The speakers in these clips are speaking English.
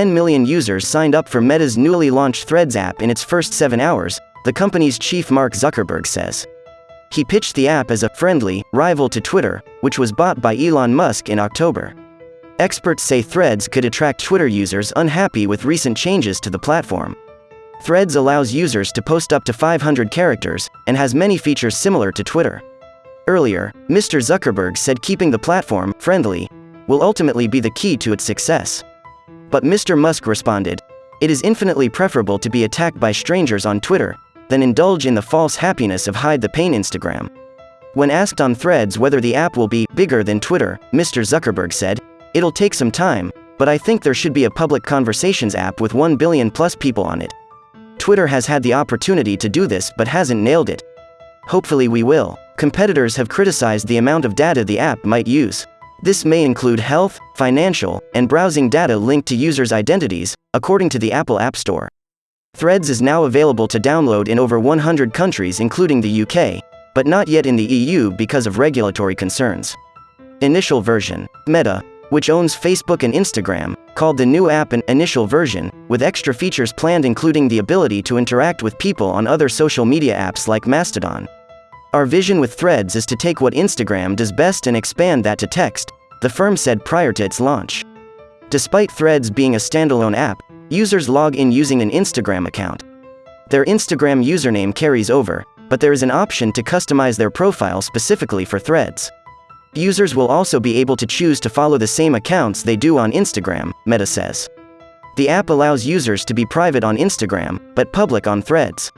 10 million users signed up for Meta's newly launched Threads app in its first 7 hours, the company's chief Mark Zuckerberg says. He pitched the app as a friendly rival to Twitter, which was bought by Elon Musk in October. Experts say Threads could attract Twitter users unhappy with recent changes to the platform. Threads allows users to post up to 500 characters, and has many features similar to Twitter. Earlier, Mr. Zuckerberg said keeping the platform friendly will ultimately be the key to its success. But Mr. Musk responded, "It is infinitely preferable to be attacked by strangers on Twitter than indulge in the false happiness of hide the pain Instagram." When asked on Threads whether the app will be bigger than Twitter, Mr. Zuckerberg said, "It'll take some time, but I think there should be a public conversations app with 1 billion plus people on it. Twitter has had the opportunity to do this but hasn't nailed it. Hopefully we will." Competitors have criticized the amount of data the app might use. This may include health, financial, and browsing data linked to users' identities, according to the Apple App Store. Threads is now available to download in over 100 countries including the UK, but not yet in the EU because of regulatory concerns. Initial version. Meta, which owns Facebook and Instagram, called the new app an initial version, with extra features planned including the ability to interact with people on other social media apps like Mastodon. "Our vision with Threads is to take what Instagram does best and expand that to text," the firm said prior to its launch. Despite Threads being a standalone app, users log in using an Instagram account. Their Instagram username carries over, but there is an option to customize their profile specifically for Threads. Users will also be able to choose to follow the same accounts they do on Instagram, Meta says. The app allows users to be private on Instagram, but public on Threads.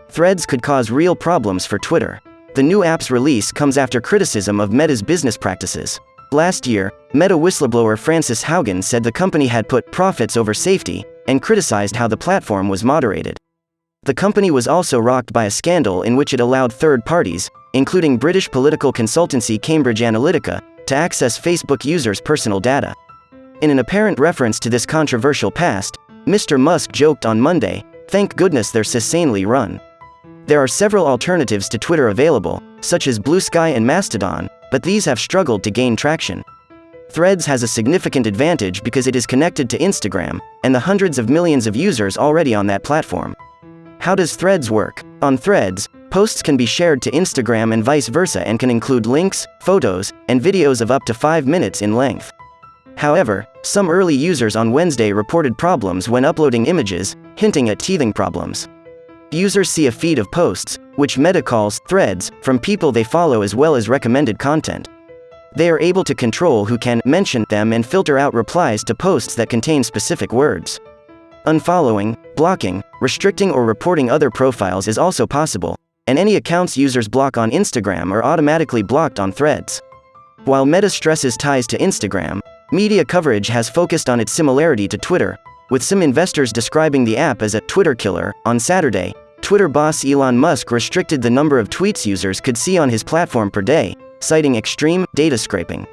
Threads could cause real problems for Twitter. The new app's release comes after criticism of Meta's business practices. Last year, Meta whistleblower Frances Haugen said the company had put profits over safety, and criticized how the platform was moderated. The company was also rocked by a scandal in which it allowed third parties, including British political consultancy Cambridge Analytica, to access Facebook users' personal data. In an apparent reference to this controversial past, Mr. Musk joked on Monday, "Thank goodness they're sanely run." There are several alternatives to Twitter available, such as Blue Sky and Mastodon, but these have struggled to gain traction. Threads has a significant advantage because it is connected to Instagram, and the hundreds of millions of users already on that platform. How does Threads work? On Threads, posts can be shared to Instagram and vice versa and can include links, photos, and videos of up to 5 minutes in length. However, some early users on Wednesday reported problems when uploading images, hinting at teething problems. Users see a feed of posts, which Meta calls threads, from people they follow as well as recommended content. They are able to control who can mention them and filter out replies to posts that contain specific words. Unfollowing, blocking, restricting or reporting other profiles is also possible, and any accounts users block on Instagram are automatically blocked on Threads. While Meta stresses ties to Instagram, media coverage has focused on its similarity to Twitter, with some investors describing the app as a Twitter killer. On Saturday, Twitter boss Elon Musk restricted the number of tweets users could see on his platform per day, citing extreme data scraping.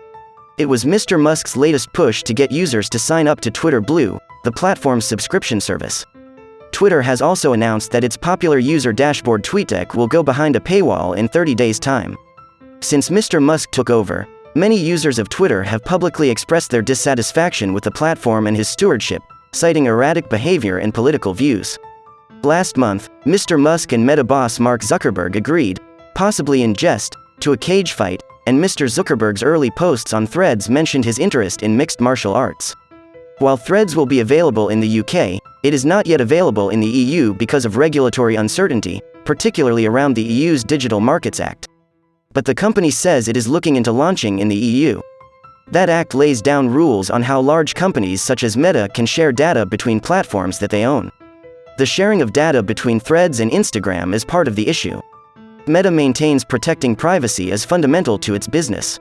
It was Mr. Musk's latest push to get users to sign up to Twitter Blue, the platform's subscription service. Twitter has also announced that its popular user dashboard TweetDeck will go behind a paywall in 30 days' time. Since Mr. Musk took over, many users of Twitter have publicly expressed their dissatisfaction with the platform and his stewardship, citing erratic behavior and political views. Last month, Mr. Musk and Meta boss Mark Zuckerberg agreed, possibly in jest, to a cage fight, and Mr. Zuckerberg's early posts on Threads mentioned his interest in mixed martial arts. While Threads will be available in the UK, it is not yet available in the EU because of regulatory uncertainty, particularly around the EU's Digital Markets Act. But the company says it is looking into launching in the EU. That act lays down rules on how large companies such as Meta can share data between platforms that they own. The sharing of data between Threads and Instagram is part of the issue. Meta maintains protecting privacy as fundamental to its business.